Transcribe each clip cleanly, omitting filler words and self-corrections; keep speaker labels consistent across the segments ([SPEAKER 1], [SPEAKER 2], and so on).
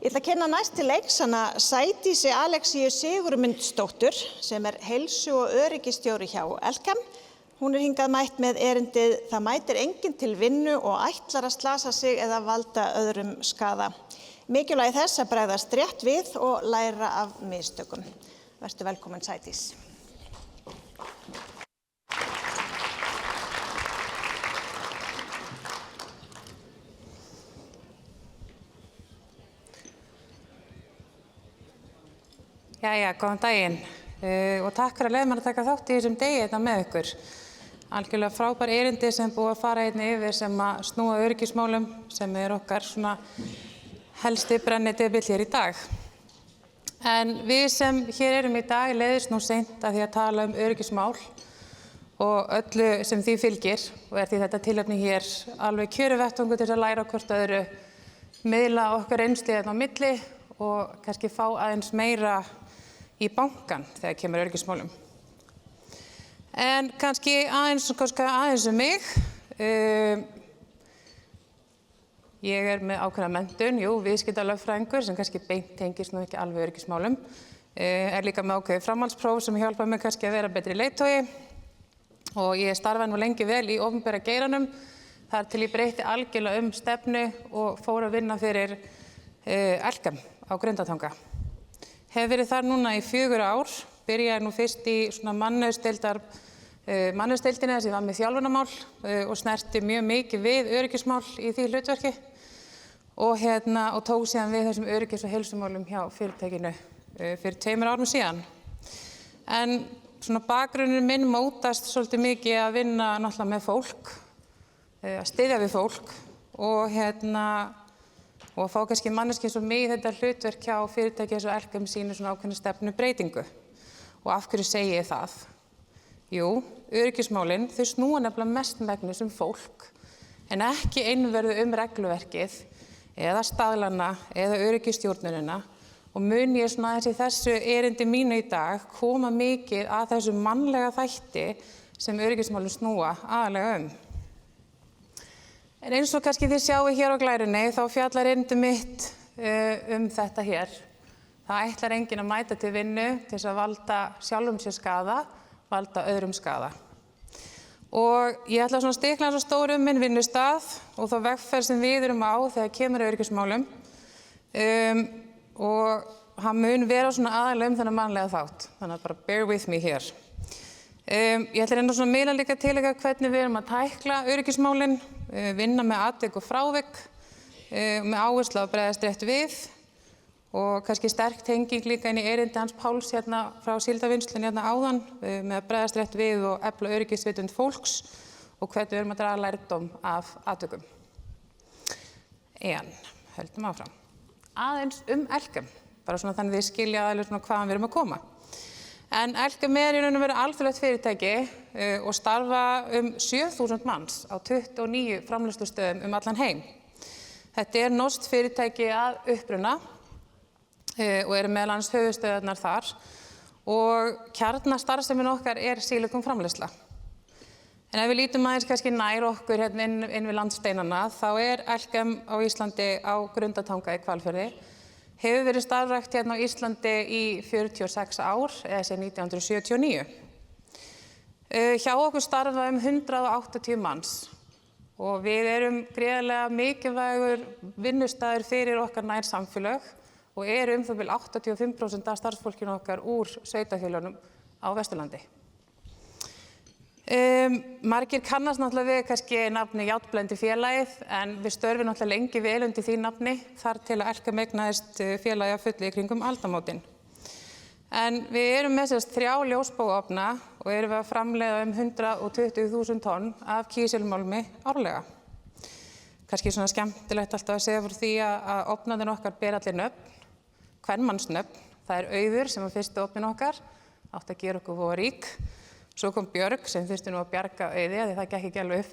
[SPEAKER 1] Ég ætla að kynna næst til leiks hana Sædísi Alexíu Sigurmundsdóttur sem heilsu- og öryggistjóri hjá Elkem. Hún hingað mætt með erindið "Það mætir enginn til vinnu og ætlar að slasa sig eða valda öðrum skaða". Mikilvægi þess að bregðast rétt við og læra af mistökum. Vertu velkomin Sædís.
[SPEAKER 2] Jæja, góðan daginn og takk fyrir að leyfa mér að taka þátt í þessum degi hérna með ykkur. Algjörlega frábær erindi sem búið að fara hérna yfir sem að snúa öryggismálum sem okkar svona helsti brennidepill hér í dag. En við sem hér erum í dag leiðist nú seint að því að tala öryggismál og öllu sem því fylgir og því þetta tilefni hér alveg kjöruvettvangur til að læra hvort öðru, miðla okkar reynslu hérna á milli og kannski fá aðeins meira í bankan þegar kemur öryggismálum. En kannski aðeins mig. Ég með ákveðna menntun, viðskiptalögfræðingur sem kannski beint tengist nú ekki alveg öryggismálum. Líka með ákveðið framhaldspróf sem hjálpar mér kannski að vera betri leiðtogi og ég starfaði nú lengi vel í opinbera geiranum þar til ég breytti algjörlega stefnu og fór að vinna fyrir Elkem á Grundartanga. Hef verið þar núna í 4 ár, byrjaði nú fyrst í svona mannauðsdeildinni þar sem ég var með þjálfunarmál og snerti mjög mikið við öryggismál í því hlutverki og tók síðan við þessum öryggis- og heilsumálum hjá fyrirtækinu fyrir 2 árum síðan. En svona bakgrunnurinn minn mótast svolítið mikið að vinna náttúrulega með fólk, að styðja við fólk og fá kannski manneskju eins og mig í þetta hlutverk hjá fyrirtæki eins og Elkem sínu svona ákveðna stefnubreytingu. Og af hverju segi ég það? Jú, öryggismálin, þau snúa nefnilega mestmegnis fólk en ekki einvörðu regluverkið eða staðlana eða öryggisstjórnunina og mun ég svona aðeins í þessu erindi mínu í dag koma mikið að þessu mannlega þætti sem öryggismálin snúa aðalega En eins og kannski þið sjáu hér á glærunni þá fjallar erindi mitt þetta hér. Það ætlar enginn að mæta til vinnu til þess að valda sjálfum sér skaða, valda öðrum skaða. Og ég ætla svona að stikla svo stóru minn vinnustað og þá vegferð sem við erum á þegar kemur að öryggismálum og hann mun vera svona aðalega þennan mannlega þátt. Þannig að bara bear with me hér. Ég ætla reyna svona miðla líka til hvernig við erum að tækla öryggismálin, vinna með atvik og frávik, með áherslu að bregðast rétt við og kannski sterk tenging líka inn í erindi hans Páls hérna frá síldarvinnslunni hérna áðan með að bregðast rétt við og efla öryggisvitund fólks og hvernig við erum að draga lærdóm af atvikum. En höldum áfram. Aðeins Elkem, bara svona þannig þið skilja aðeins svona hvaðan við erum að koma. En Elkem í raun og veru alþjóðlegt fyrirtæki og starfa 7.000 manns á 29 framleiðslustöðum allan heim. Þetta norskt fyrirtæki að uppruna og eru meðal annars höfuðstöðvarnar þar og kjarnastarfsemin okkar sílikonframleiðsla. En ef við lítum aðeins kannski nær okkur hérna inn við landsteinana þá Elkem á Íslandi á Grundartanga í Hvalfirði. Hefur verið starfrækt hérna á Íslandi í 46 ár eða síðan 1979. Hjá okkur starfa 180 manns og við erum gríðarlega mikilvægur vinnustaður fyrir okkar nær samfélög og það bil 85% af starfsfólkinu okkar úr sveitarfélögunum á Vesturlandi. Margir kannast náttúrulega við kannski nafni Járnblendi félagið en við störfum náttúrulega lengi vel undir því nafni þar til að Elkem eignaðist félagið að fullu í kringum aldamótin. En við erum með 3 ljósbogaofna og erum við að framleiða 120.000 tonn af kísilmálmi árlega. Kannski svona skemmtilegt alltaf að segja fyrir því að ofnarnir okkar ber allir nöfn, kvenmannsnöfn. Það Auður sem var fyrsti ofnin okkar, átti að gera okkur voða rík. Svo kom Björg sem þurfti nú að bjarga Auði því það gekk ekki alveg upp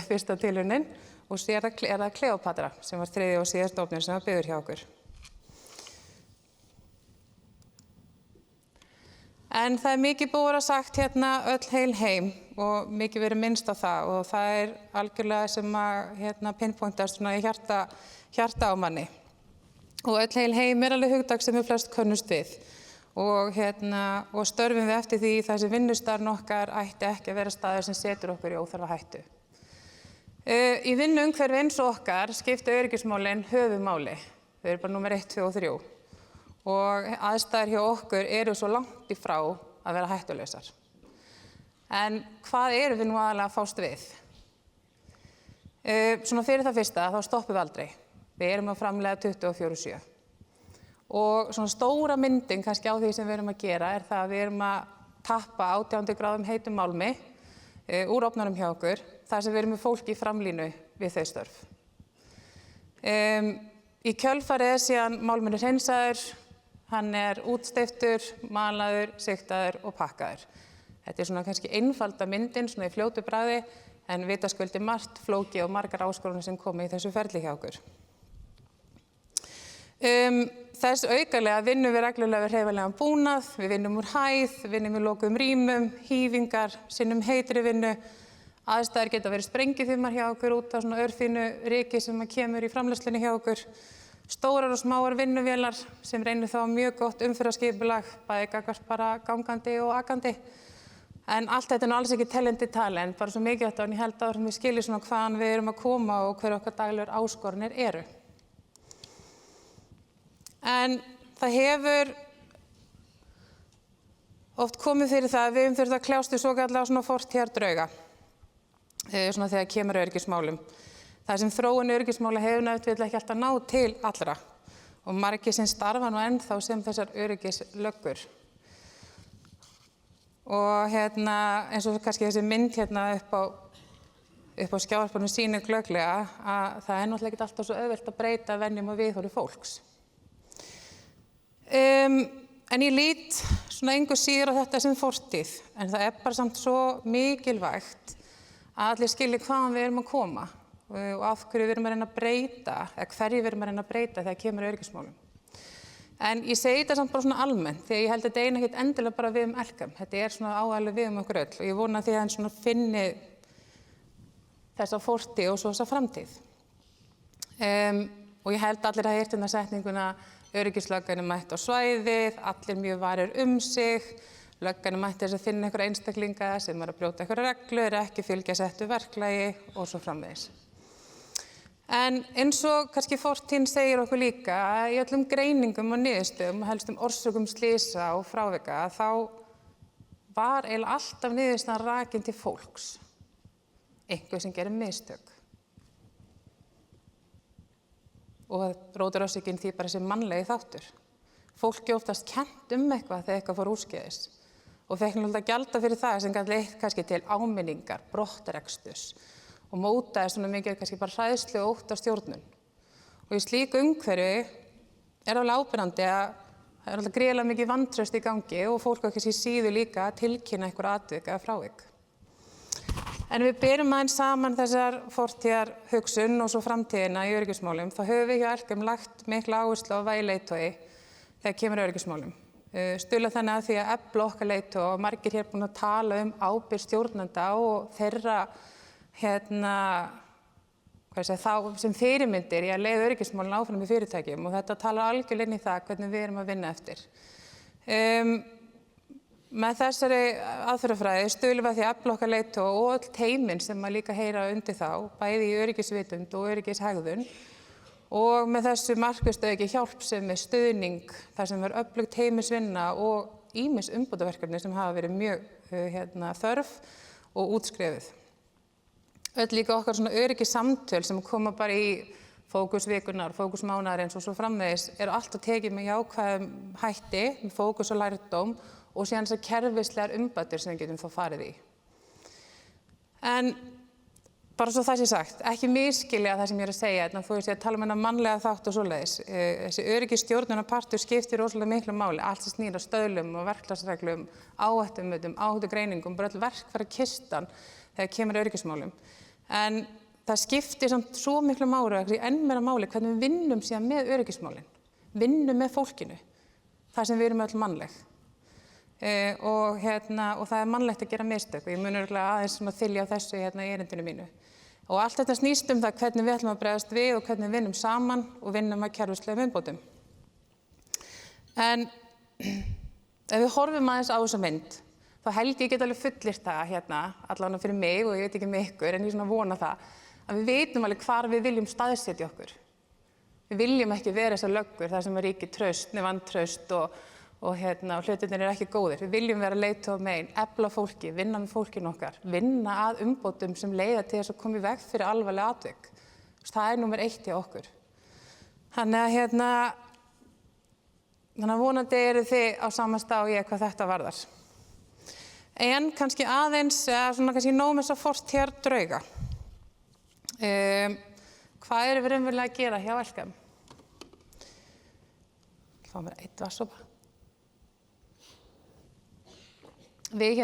[SPEAKER 2] fyrsta tilraunin og síðan það Kleópatra sem var 3. og síðasti ofnin sem var byggður hjá okkur. En það mikið búið að vera sagt hérna öll heil heim og mikið verið minnst á það og það algjörlega sem að pinpointast svona í hjarta á manni. Og öll heil heim alveg hugtak sem við flest könnust við. Og störfum við eftir því þessi vinnustarinn okkar ætti ekki að vera staður sem setur okkur í óþarfa hættu. Í vinnuumhverfi eins og okkar skipta öryggismálin höfuðmáli. Þau eru bara númer 1, 2 og 3. Og aðstæður hjá okkur eru svo langt í frá að vera hættulausar. En hvað erum við nú aðalega að fást við? Svona fyrir það fyrsta, þá stoppum við aldrei. Við erum að framleiða 24/7. Og svona stóra myndin kannski á því sem við erum að gera er það að við erum að tappa 18 gráðum heitum málmi úr ofnunum hjá okkur, þar sem við erum með fólki í framlínu við þau störf. Í kjölfarið síðan málminn hreinsaður, hann útsteyptur, malaður, sigtaður og pakkaður. Þetta svona kannski einfalda myndin svona í fljótu bragði, en vitaskuld margt flókið og margar áskoranir sem koma í þessu ferli hjá okkur. Þess aukalega vinnum við reglulega við hreyfanlegan búnað, við vinnum úr hæð, vinnum í lokuðum rýmum, hífingar, sinnum heitri vinnu. Aðstæður geta verið sprengiþumar hjá okkur út á svona örfínu ryki sem kemur í framleiðslunni hjá okkur. Stórar og smáar vinnuvélar sem reynir þá mjög gott umferðarskipulag, bæði gagnvart bara gangandi og akandi. En allt þetta alls ekki teljandi tali, en bara svo mikilvægt að ég held að við skiljum svona hvaðan við erum að koma og hver okkar daglegar áskoranir eru. En það hefur oft komið fyrir það að við höfum þurft að kljást við svokallaða svona fortíðardrauga, svona þegar kemur öryggismálum. Það sem þróun öryggismála hefur náttúrulega ekki alltaf náð til allra og margir sem starfa nú ennþá sem þessar öryggislöggur. Og eins og kannski þessi mynd upp á skjávarpanum sýnir glögglega að það náttúrulega ekki alltaf svo auðvelt að breyta venjum og viðhorfi fólks. En ég lít svona engu síður á þetta sem fortíð, en það bara samt svo mikilvægt að allir skilji hvaðan við erum að koma og af hverju við erum að reyna að breyta, eða hverju við erum að reyna að breyta þegar kemur að öryggismálum. En ég segi þetta samt bara svona almennt, því að ég held að þetta ekkert endilega bara við Elkem. Þetta svona áalveg við okkur öll og ég vona að þið hann svona finni þessa fortíð og svo þessa framtíð. Og ég held allir að heyrt setninguna öryggislöggan mætt á svæðið, allir mjög varir sig, löggan mætt þess að finna einhverja einstaklinga sem að brjóta einhverja reglur, ekki fylgja settu verklagi og svo framvegis. En eins og kannski fortíðin segir okkur líka að í öllum greiningum og niðurstöðum og helst orsökum slysa og frávika þá var eiginlega alltaf niðurstaðan rakin til fólks, einhver sem gerir mistök. Og rótarorsökin því bara sem mannlegi þáttur. Fólki oftast kennt eitthvað þegar eitthvað fór úrskeiðis og fekk náttúrulega gjalda fyrir það sem gat leitt kannski til áminningar, brottreksturs og mótaði svona mikið kannski bara hræðslu og ótta stjórnun. Og í slíku umhverfi alveg áberandi að það alltaf gríðarlega mikið vantraust í gangi og fólk kannski síður líka að tilkynna einhver atvik eða frávik. En við berum aðeins saman þessar fortíðarhugsun og svo framtíðina í öryggismálum, þá höfum við hjá Elkem lagt mikla áherslu á vægileiðtogi þegar kemur að öryggismálum. Stuðla þannig að því að efla okkar leiðtoga og margir hér búin að tala ábyrgð stjórnenda og þeirra þá sem fyrirmyndir í að leiða öryggismálin áfram í fyrirtækjum og þetta talar algjörlega inn í það hvernig við erum að vinna eftir. Með þessari aðferðafræði stuðlum við að því að efla okkar leiðtoga og öll teymin sem að líka heyra undir þá, bæði í öryggisvitund og öryggishegðun og með þessu markvisst auki hjálpsemi stuðning þar sem öflug teymisvinna og ýmis umbótaverkefni sem hafa verið mjög þörf og útskrifuð. Öll líka okkar svona öryggissamtöl sem koma bara í fókusvikunar, fókusmánaðarins og svo framvegis alltaf tekið með jákvæðum hætti, með fókus og lærdóm og síðan þessar kerfislegar umbætur sem við getum þá farið í. En bara svo það sé sagt, ekki misskilja það sem ég að segja, þú veist ég að tala um hennar mannlega þátt og svoleiðis. Þessi öryggisstjórnunarpartur skiptir rosalega miklu máli, allt sem snýr að stöðlum og verklagsreglum, áhættumötum, áhættugreiningum, bara öll verkfærakistan þegar kemur að öryggismálum. En það skiptir samt svo miklu máli, enn meira máli, hvernig við vinnum síðan með öryggismálin, vinnum með fólkinu, þar sem við erum öll mannleg. Og það mannlegt að gera mistök og ég mun örugglega aðeins þylja á þessu í erindinu mínu. Og allt þetta snýst það hvernig við ætlum að bregðast við og hvernig við vinnum saman og vinnum að kerfislegum umbótum. En ef við horfum aðeins á þessa mynd, þá held ég get alveg fullyrt það hérna, allavega fyrir mig og ég veit ekki með ykkur, en ég svona vona það, að við vitum alveg hvar við viljum staðsetja okkur. Við viljum ekki vera þessar löggur þar sem ríkir traust, vantraust og hlutirnir ekki góðir. Við viljum vera leiðtogamenn, efla fólki, vinna með fólkinu okkar, vinna að umbótum sem leiða til þess að koma í veg fyrir alvarleg atvik. Það númer 1 hjá okkur. Þannig að vonandi eru þið á sama stað og ég hvað þetta varðar. En kannski aðeins, svona kannski nóg með þess að fortíðar drauga. Hvað erum við raunverulega að gera hjá Elkem? Fá mér 1 vatnssopa. Við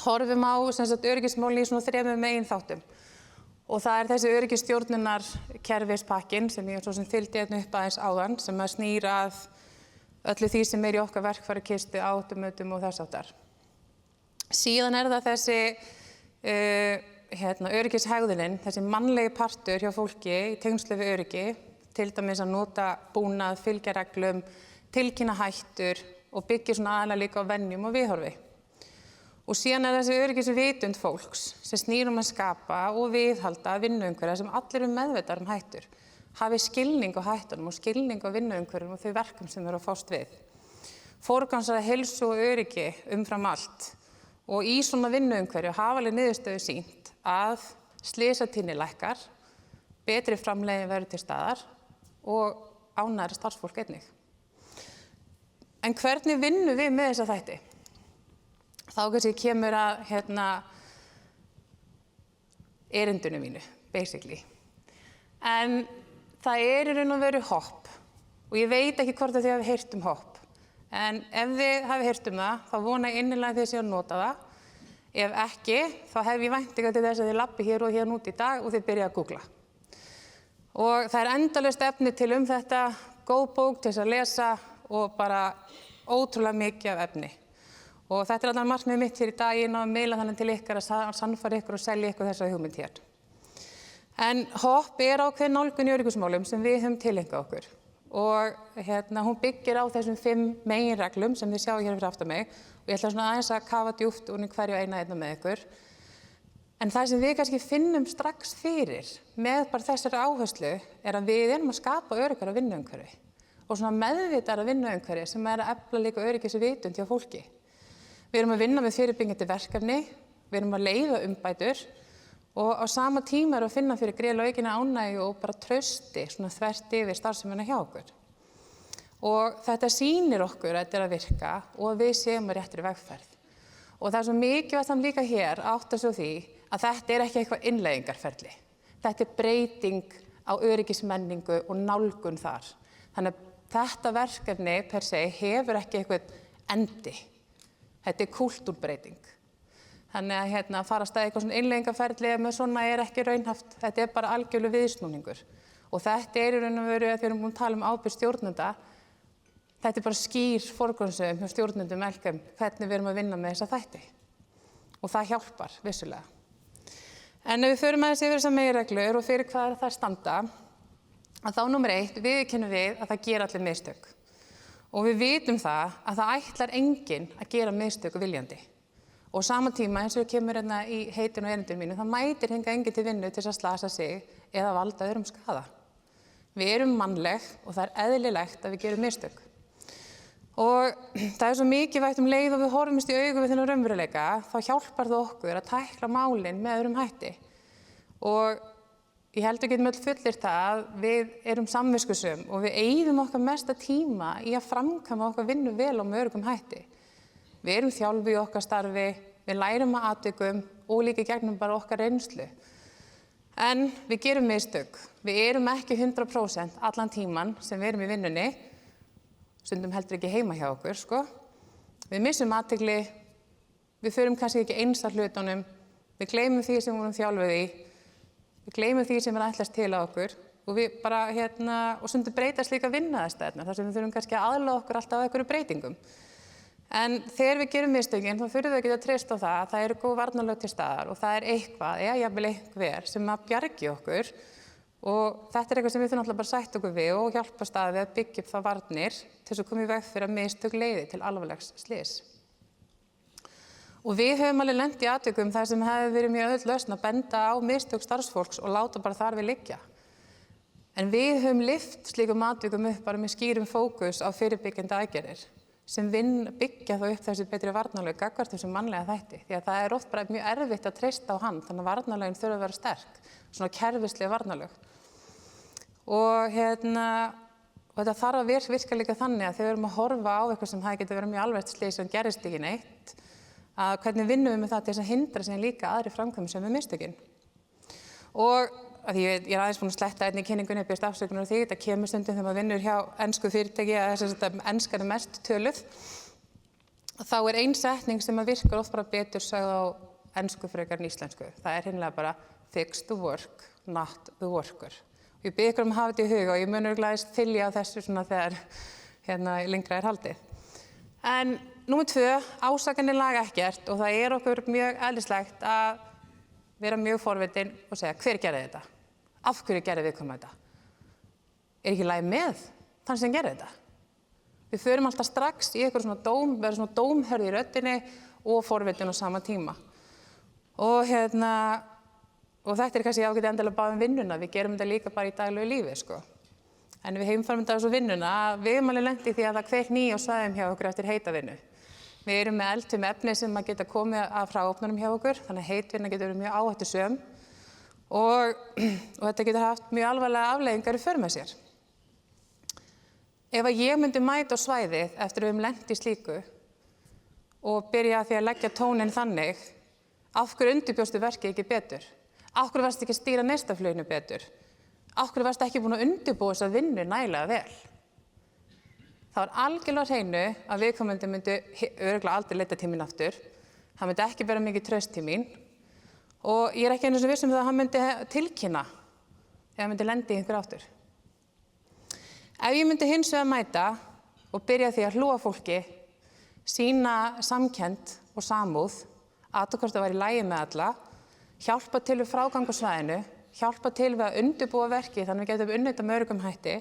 [SPEAKER 2] horfum á öryggismálin í svona 3 meginþáttum. Og það er þessi öryggisstjórnunarkerfispakkin sem ég svo sem fylgdi upp aðeins áðan, sem að snýr að öllu því sem í okkar verkfærakistu, áhættumötum og þess háttar. Síðan það þessi öryggishegðunin, þessi mannlegi partur hjá fólki í tengslu við öryggi, til dæmis að nota búnað, fylgja reglum, tilkynna hættur og byggja svona aðalega líka á venjum og viðhorfi. Og síðan þessi öryggisvitund fólks sem snýr að skapa og viðhalda vinnuumhverfi sem allir meðvitaðir hættur, hafi skilning á hættunum og skilning á vinnuumhverfum og þau verkum sem eru að fást við. Forgangsraða heilsu og öryggi umfram allt og í svona vinnuumhverfi hafa alveg niðurstöðu sýnt að slysatíðni lækkar, betri framleiðni verður til staðar og ánægðara starfsfólk einnig. En hvernig vinnum við með þessa þætti? Þá kannski kemur að erindinu mínu, basically. En það í raun og veru hopp og ég veit ekki hvort þið hafi heyrt hopp. En ef þið hafi heyrt það, þá vona ég innilega að þið séu að nota það. Ef ekki, þá hef ég væntingar til þess að þið labbi hér og hérna út í dag og þið byrja að googla. Og það endalaust efni til þetta, góð bók til þess að lesa og bara ótrúlega mikið af efni. Og þetta allan markmið mitt hér í daginn og að miðla þannig til ykkar að sannfæra ykkur og selja ykkur þessa hugmynd hér. En hopp ákveðin nálgun í öryggismálum sem við höfum tileinkað okkur. Og hún byggir á þessum 5 meginreglum sem þið sjáu hér fyrir aftan mig. Og ég ætla svona aðeins að kafa djúpt úr hverju eina með ykkur. En það sem við kannski finnum strax fyrir með bara þessari áherslu að við erum að skapa öruggara vinnuumhverfi. Og svona meðvitaðra vinnuumhverfi sem að efla líka öryggisvitund hjá fólki. Við erum að vinna með fyrirbyggjandi verkefni, við erum að leiða umbætur og á sama tíma erum að finna fyrir gríðarlega aukinni ánægju og bara trausti svona þvert yfir starfsemina hjá okkur. Og þetta sýnir okkur að þetta að virka og að við séum á réttri vegferð. Og það svo mikilvægt líka hér að átta sig á því að þetta ekki eitthvað innleiðingarferli. Þetta breyting á öryggismenningu og nálgun þar. Þannig að þetta verkefni per se hefur ekki eitthvað endi. Þetta kúltúrbreyting. Þannig að fara að staða eitthvað svona innleiðingarferli með svona ekki raunhæft. Þetta bara algjörlega viðsnúningur. Og þetta í raun og veru að við erum búin að tala ábyrgð stjórnenda. Þetta bara skýr forgangsröðun hjá stjórnendum Elkem hvernig við erum að vinna með þessa þætti. Og það hjálpar vissulega. En ef við förum aðeins yfir þessar meginreglur og fyrir hvað þær standa, að þá númer 1 viðurkennum við að það gera allir mistök. Og við vitum að það ætlar enginn að gera mistök viljandi. Og á sama tíma eins og kemur í heitinu og erindinu mínu, það mætir hingað enginn til vinnu til að slasa sig eða valda öðrum skaða. Við erum mannleg og það eðlilegt að við gerum mistök. Og það svo mikilvægt leið og við horfumst í augu við þennan raunveruleika, þá hjálpar það okkur að tækla málin með öðrum hætti. Og ég held að getum öll fullyrt að við erum samviskusöm og við eyðum okkar mesta tíma í að framkvæma okkar vinnu vel og með öruggum hætti. Við erum þjálfuð í okkar starfi, við lærum að atvikum og líka gegnum bara okkar reynslu. En við gerum mistök. Við erum ekki 100% allan tíman sem við erum í vinnunni, stundum heldur ekki heima hjá okkur, sko. Við missum athygli, við förum kannski ekki eins að hlutunum, við gleymum því sem við vorum þjálfuð í. Við gleymum því sem ætlast til á okkur og við bara og stundum breytast líka vinnuaðstæðurnar þar sem við þurfum kannski að aðlaga okkur alltaf að einhverju breytingum. En þegar við gerum mistökin þá þurfum við að geta treyst á það að það eru góð varnarlög til staðar og það eitthvað, eða jafnvel einhver sem að bjargi okkur Og þetta eitthvað sem við þurfum alltaf bara að sætta okkur við og hjálpa staði að byggja upp það varnir til þess að koma í veg fyrir að mistök leiði til alvarlegs slys. Og við höfum alveg lent í atvikum þar sem hefði verið mjög auðveld lausn að benda á mistök starfsfólks og láta bara þar við liggja. En við höfum lyft slíkum atvikum upp bara með skýrum fókus á fyrirbyggjandi aðgerðir sem byggja þá upp þessi betri varnarlög gagnvart þessum mannlega þætti. Því að það oft bara mjög erfitt að treysta á hann, þannig að varnarlögin þurfa að vera sterk, svona kerfislega varnarlög. Og þetta þarf að virka líka þannig að þegar við erum að horfa á eitthvað sem það getur verið mjög alvarlegt slys sem gerist ekki neitt, að hvernig vinnum við með það til þess að hindra síðan líka aðri framkvæmd sem við mistökin. Og að ég er aðeins búin að sletta í kynningunni, biðst afsökunar á því, þetta kemur stundum þegar maður vinnur hjá ensku fyrirtæki, að þess að enskan mest töluð, þá ein setning sem að virkar oft bara betur sögð á ensku frekar en íslensku. Það hreinlega bara fix the work, not the worker. Ég bið ykkur að hafa þetta í huga og ég mun örugglega þylja á þessu svona þegar lengra haldið. En númer 2, ásakanir laga ekkert og það okkur mjög eðlislegt að vera mjög forvitin og segja hver gerði þetta? Af hverju gerði viðkomandi þetta? Ekki í lagi með þann sem gerði þetta? Við förum alltaf strax í eitthvað verður svona dómhörð í röddinni og forvitin á sama tíma. Og þetta kannski ágætt endilega bara vinnuna, við gerum þetta líka bara í daglegu lífi, sko. En við heimfærum þetta á svo vinnuna, við erum alveg lent í því að það kveik á svæðum hjá okkur eftir heitavinnu. Við erum með eldfim efni sem að geta komið af hráefnunum hjá okkur, þannig að heitvinna getur verið mjög áhættusöm og þetta getur haft mjög alvarlega afleiðingar í för með sér. Ef að ég myndi mæta á svæðið eftir að við höfum lent í slíku og byrja því að leggja tóninn þannig, af hverju undirbjóstu verkið ekki betur? Af hverju varstu ekki að stýra neistafluginu betur? Af hverju varstu ekki búin að undirbúa þessa vinnu nægilega vel? Það var algjörlega á hreinu að viðkomandi myndi örugglega aldrei leita til mín aftur. Hann myndi ekki bera mikið traust til mín og ég ekki einu sem viss um það að hann myndi tilkynna ef hann myndi lenda í einhver aftur. Ef ég myndi hins vegar mæta og byrja því að hlúa fólki, sýna samkennd og samúð, athuga hvort það væri í lagi með alla, hjálpa til við frágang á svæðinu, hjálpa til við að undirbúa verkið þannig að við getum unnið þetta með öruggum hætti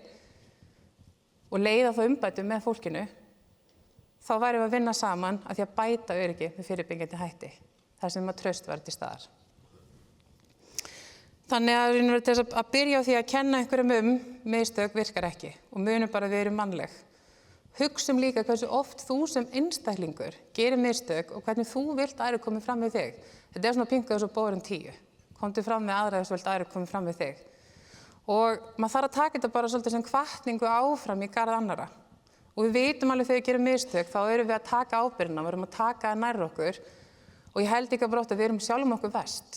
[SPEAKER 2] og leiða þá umbætur með fólkinu, þá værum við að vinna saman að því að bæta öryggi með fyrirbyggjandi hætti, þar sem traust var til staðar. Þannig að til að byrja á því að kenna einhverjum mistök virkar ekki og munum bara að við erum mannleg. Hugsum líka hversu oft þú sem einstaklingur gerir mistök og hvernig þú vilt aðrir komi fram við þig. Þetta svona pinkaðu svo bóðurinn 10. Komdu fram við aðra þess vilt aðrir komi fram við þig. Og maður þarf að taka þetta bara svolítið sem hvatningu áfram í garð annarra. Og við vitum alveg þegar við gerum mistök, þá erum við að taka ábyrgðina, við erum að taka nær okkur. Og ég held líka bara oft að við erum sjálfum okkur verst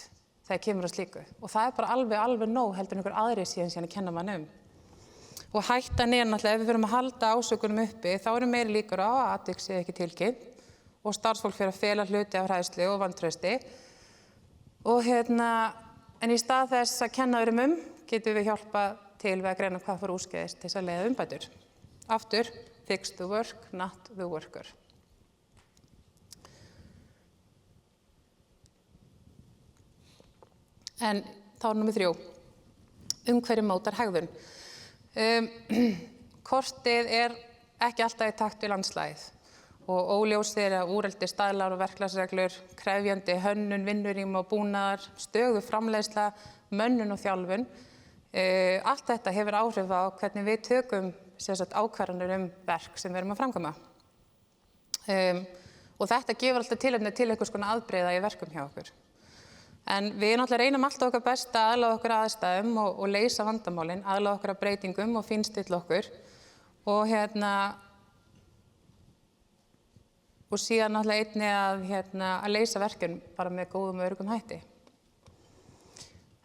[SPEAKER 2] þegar kemur að slíku. Og það bara alveg nóg heldur en einhver aðri síðan að kenna mann Og hættan náttúrulega, ef við verum að halda ásökunum uppi, þá eru meiri líkur á að atvik sé ekki tilkynnt og starfsfólk fer að fela hluti af hræðslu og vantrausti. Og en í stað þess að kenna öðrum getum við hjálpað til við að greina hvað fór úrskeiðis til þess að leiða umbætur. Aftur, fix the work, not the worker. En þá númer 3, umhverfi mótar hegðun. Kortið ekki alltaf í takt við landslagið og óljósir að úreltir staðlar og verklagsreglur, krefjandi hönnun, vinnurými og búnaðar, stöðug framleiðsla, mönnun og þjálfun. Allt þetta hefur áhrif á hvernig við tökum ákvarðanir verk sem við erum að framkvæma. Og þetta gefur alltaf tilefni til einhvers konar afbrigða í verkum hjá okkur. En við náttúrulega reynum alltaf okkar best að aðlaga okkur að aðstæðum og leysa vandamálin, aðlaga okkur að breytingum og fínstilla okkur. Og síðan náttúrulega einnig að leysa verkefn bara með góðum og öruggum hætti.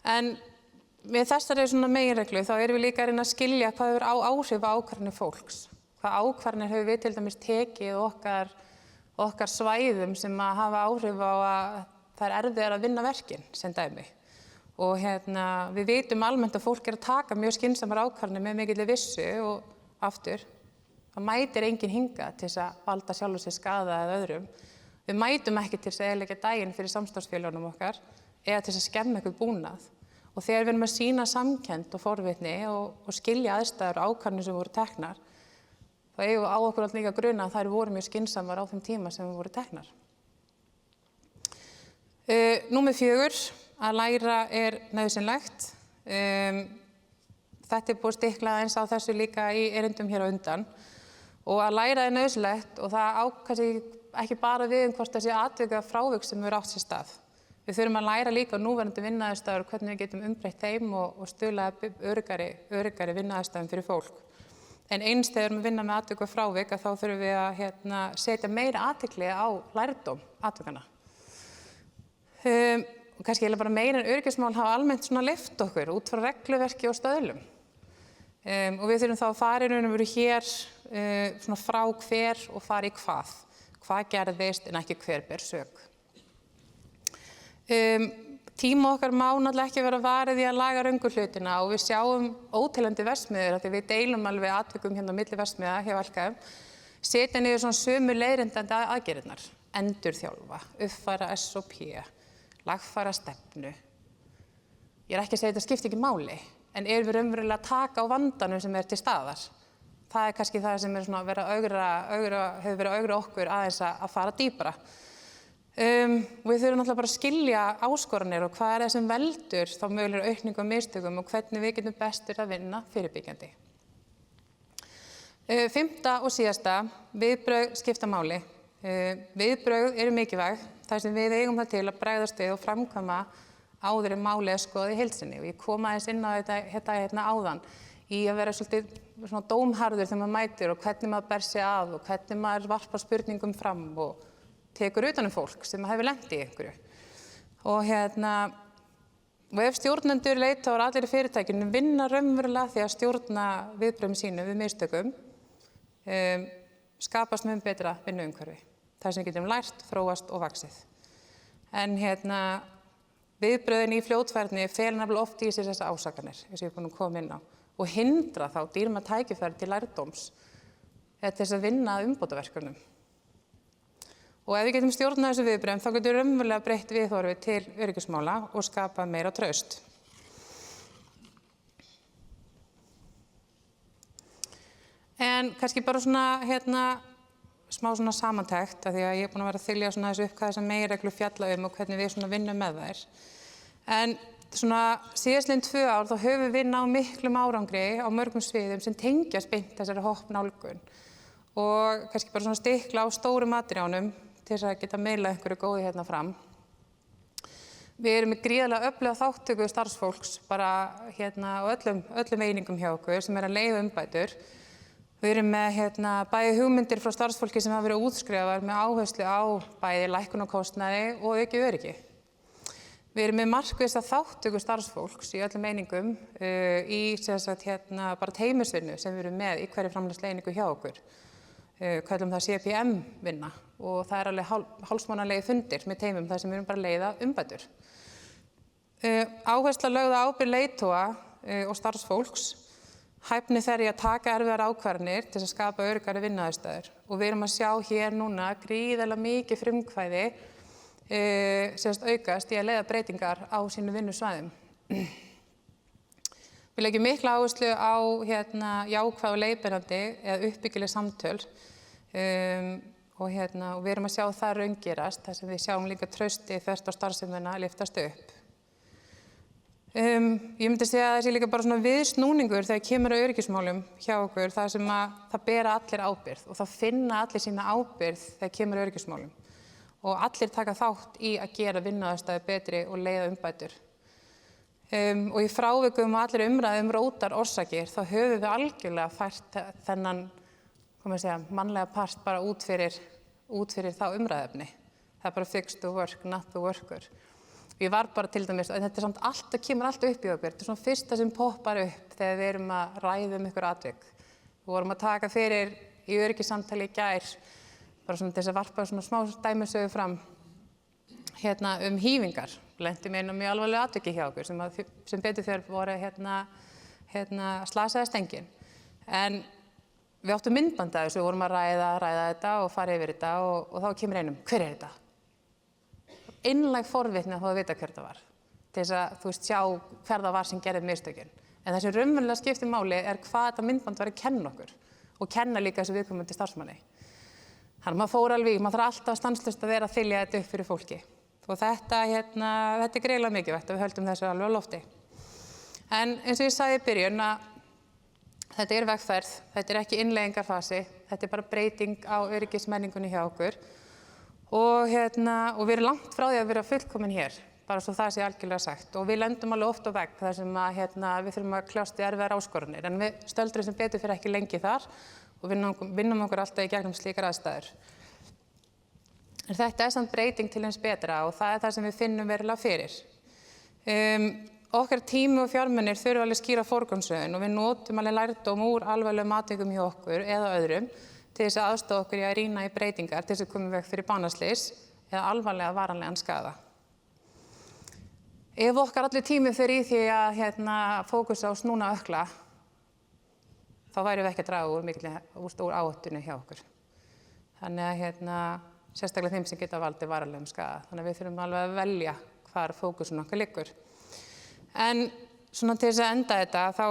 [SPEAKER 2] En með þessari meginreglu þá erum við líka að reyna að skilja hvað hefur áhrif á ákvarðanir fólks. Hvað ákvarðanir höfum við til dæmis tekið okkar svæðum sem að hafa áhrif á að það erfiðara að vinna verkin sem dæmi. Og við vitum almennt að fólk að taka mjög skynsamar ákvarðanir með mikilli vissu og aftur, það mætir enginn hingað til þess að valda sjálfur sér skaða eða öðrum. Við mætum ekki til þess að eyðileggja daginn fyrir samstarfsfélögunum okkar eða til þess að skemma eitthvað búnað. Og þegar við erum að sýna samkennd og forvitni og skilja aðstæður og ákvarðanir sem voru teknar, þá eigum við á okkur alltaf líka gruna að þær voru mjög skynsamar á þeim tíma sem voru teknar. Númer 4, að læra nauðsynlegt. Þetta búið stiklað eins á þessu líka í erindum hér á undan. Og að læra nauðsynlegt og það kannski ekki bara við hvort það sé atvik eða frávik sem hefur átt sér stað. Við þurfum að læra líka á núverandi vinnuaðstæður og hvernig við getum umbreytt þeim og stuðla öruggari vinnuaðstæðum fyrir fólk. En eins þegar við erum að vinna með atvik og frávik þá þurfum við að setja meira athygli á lærdóm atvikana. Og kannski bara meira en öryggismál hafa almennt leyft okkur út frá regluverki og stöðlum. Og við þurfum þá að fara í raun og veru hér frá hver og fara í hvað. Hvað gerðist en ekki hver ber sök. Tíma okkar má náttúrulega ekki vera varið í að laga röngu hlutina og við sjáum óteljandi verksmiðjur af því við deilum alveg atvikum hérna á milli verksmiðja hjá LKM, setja niður sömu leiðréttandi aðgerðirnar, endurþjálfa, uppfæra SOP, lagfæra stefnu. Ég ekki að segja þetta skiptir ekki máli, en erum við raunverulega að taka á vandanum sem til staðar. Það kannski það sem hefur verið að augra okkur aðeins að fara dýpra. Við þurfum náttúrulega bara að skilja áskoranir og hvað það sem veldur þá mögulega aukningu og mistökum og hvernig við getum bestur að vinna fyrirbyggjandi. 5. og síðasta, viðbrögð skipta máli. Viðbrögð eru mikilvæg þar sem við eigum það til að bregðast við og framkvæma áður en málið skoðað í heild sinni. Og ég kom aðeins inn á þetta áðan í að vera svolítið dómharður þegar maður mætir og hvernig maður ber sig að og hvernig maður varpar spurningum fram og tekur utan fólk sem hefur lent í einhverju. Og ef stjórnendur, leiðtogar, allir í fyrirtækinu vinna raunverulega því að stjórna viðbrögðum sínum við mistökum, skapast mun betra vinnuumhverfi. Það sem getum lært, þróast og vaxið. En viðbrögðin í fljótfærni fela nefnilega oft í sér þessar ásakanir, eins og ég er búin að koma inn á, og hindra þá dýrmæt tækifæri til lærdóms eða til þess að vinna að umbótaverkefnum. Og ef við getum stjórnað þessu viðbrögðum, þá getum við raunverulega breytt viðhorfi til öryggismála og skapa meira traust. En kannski bara smá samantekt, af því að ég er búin að vera að þylja þessu upp hvað þessar meginreglur fjalla og hvernig við vinnum með þær. En síðastliðin 2 ár þá höfum við náð miklum árangri á mörgum sviðum sem tengjast beint þessari hoppnálgun. Og kannski bara stikla á stórum atriðunum til þess að geta miðlað einhverju góðu fram. Við erum með gríðarlega öfluga þátttöku starfsfólks bara á öllum einingum hjá okkur sem að leiða umbætur. Við erum með bæði hugmyndir frá starfsfólki sem hafa verið útskrifað með áherslu á bæði lækkun á kostnaði og aukið öryggi. Við erum með markvissa þátttöku starfsfólks í öllum einingum í bara teymisvinnu sem við erum með í hverju framleiðslueiningu hjá okkur. Kallum það CPM-vinna og það alveg hálfsmánalegi fundir með teymum þar sem við erum bara að leiða umbætur. Áhersla lögð á ábyrgð leiðtoga og starfsfólks, hæfni þeirra í að taka erfiðar ákvarðanir til að skapa öruggari vinnuaðstæður. Og við erum að sjá hér núna gríðarlega mikið frumkvæði aukast í að leiða breytingar á sínu vinnusvæðum. Við leggjum mikla áherslu á jákvæð og leiðbeinandi eða uppbyggileg samtöl og við erum að sjá það raungerast þar sem við sjáum líka trausti þvert á starfsemina að lyftast upp. Ég myndi segja að það sé líka bara viðsnúningur þegar kemur að öryggismálum hjá okkur þar sem að það bera allir ábyrgð og það finna allir sína ábyrgð þegar kemur að öryggismálum og allir taka þátt í að gera vinnuaðstæður betri og leiða umbætur. Og í frávikum og allir umræðum rótar orsakir þá höfum við algjörlega fært þennan mannlega part bara út fyrir þá umræðefni. Það er bara fix the work, not the worker. Ég var bara til dæmis, þetta kemur alltaf upp í okkur, þetta er fyrsta sem poppar upp þegar við erum að ræða ykkur atvik. Við vorum að taka fyrir í öryggissamtali í gær, bara til þess að varpa smá dæmisögu fram hífingar. Lentum inn á mjög alvarlegu atviki hjá okkur sem betur fyrir voru slasaði stengin. En við áttum myndband af þessu, við vorum að ræða þetta og fara yfir þetta og þá kemur einum, hver er þetta? Einlæg forvitni að fá að vita hver þetta var. til þess að, þú veist, sjá hver það var sem gerði mistökin. En það sem raunverulega skiptir máli hvað þetta myndband var að kenna okkur og kenna líka þessu viðkomandi starfsmanni. Þannig að maður fór alveg, maður þarf alltaf stanslaust að vera að þylja þetta upp fyrir fólki. Og þetta er greiðlega mikilvægt að við höldum þessu alveg á lofti. En eins og ég sagði í byrjun að þetta er vegferð, þetta er ekki innleiðingarfasi, þetta er bara breyting á öryggismenningunni hjá okkur. Og við erum langt frá því að vera fullkomin hér, bara svo það sé algjörlega sagt. Og við lendum alveg oft á vegg þar sem við þurfum að kljást við erfiðar áskoranir. En við stöldrum sem betur fyrir ekki lengi þar og vinnum okkur alltaf í gegnum slíkar aðstæður. En þetta er samt breyting til eins betra og það er það sem við finnum verulega fyrir. Okkar tími og fjármunir þurfa alveg skýra forgangsröðun og við notum alveg lærdóm úr alvarlegum atvikum hjá okkur eða öðrum til þess að aðstoða okkur í að rýna í breytingar til þess að koma í veg fyrir banaslys eða alvarlega varanlegan skaða. Ef okkar allir tími fer í því að fókusa á snúna ökkla, þá værum við ekki að draga úr áhættunni hjá okkur. Þannig að sérstaklega þeim sem geta valdið varanlegum skaða. Þannig að við þurfum alveg að velja hvar fókusun okkar liggur. En svona til þess að enda þetta, þá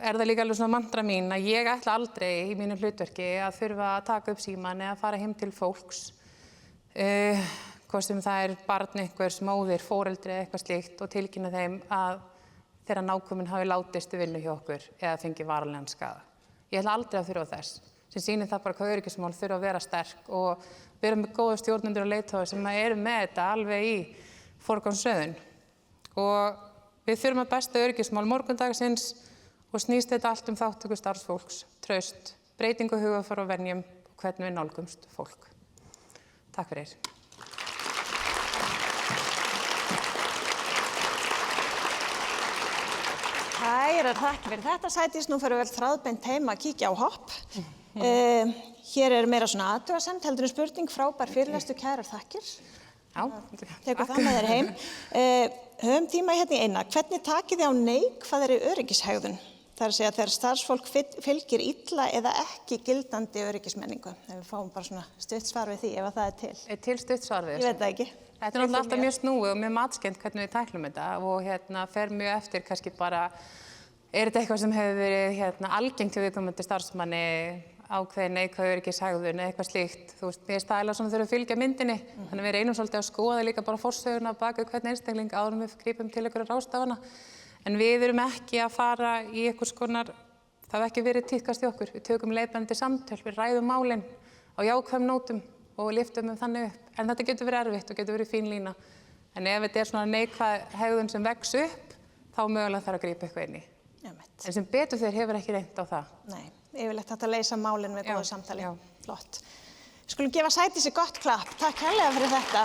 [SPEAKER 2] er það líka alveg svona mantra mín að ég ætla aldrei í mínu hlutverki að þurfa að taka upp símann eða fara heim til fólks. Hvort sem það barn einhvers, móðir, foreldri eða eitthvað slíkt og tilkynna þeim að þeirra nákominn hafi látist í vinnu hjá okkur eða fengið varanlegan skaða. Ég ætla aldrei að þurfa þess. Sem sýnir það bara hvað öryggismál þurfa að vera sterk og vera með góða stjórnendur og leiðtoga sem eru með þetta alveg í forgangsröðun. Og við þurfum að besta öryggismál morgundagsins og snýst þetta allt þátttöku starfsfólks, traust, breytingu hugafar og venjum og hvernig við nálgumst fólk. Takk fyrir.
[SPEAKER 1] Kærar þakkir fyrir þetta Sædís, nú fyrir vel þráðbeint heim að kíkja á hopp. Hér meira svona athugasemd, heldur en spurning, frábær fyrirlestur, kærar þakkir.
[SPEAKER 2] Já.
[SPEAKER 1] Tekur það með þér heim. Höfum tíma hérna í eina. Hvernig takið þið á neikvæðri öryggishegðun? Það er að segja þegar starfsfólk fylgir illa eða ekki gildandi öryggismenningu. Við fáum bara svona stutt svar við því ef það er til.
[SPEAKER 2] Er til stutt svar við þessu?
[SPEAKER 1] Ég veit það ekki.
[SPEAKER 2] Þetta er náttúrulega alltaf mjög snúið og mjög matskennt hvernig við tæklum þetta og fer mjög eftir kannski bara, er þetta eitthvað sem hefur verið algengt hjá viðkomandi starfsmanni, ákveðin neikvæð öryggishegðun eða eitthvað slíkt. Þú veist, mér stæla svona þurfum að fylgja myndinni, þannig við reynum svolítið að skoða líka bara forsöguna bak við hvern einstakling áður en við grípum til einhverja ráðstafana. En við erum ekki að fara í einhvers konar, það hefur ekki verið tíðkast í okkur. Við tökum leiðbeinandi samtöl, við ræðum málin á jákvæðum nótum og lyftum þannig upp. En þetta getur verið erfitt og getur verið fín lína. En ef þetta er svona neikvæð hegðun sem vex upp, þá mögulega þarf að grípa eitthvað inn í. En sem betur þeir hefur ekki reynt á það.
[SPEAKER 1] Nei, yfirleitt hægt að leysa málin með góðu samtali.
[SPEAKER 2] Já.
[SPEAKER 1] Flott. Skulum gefa Sædísi gott klapp. Takk kærlega fyrir þetta.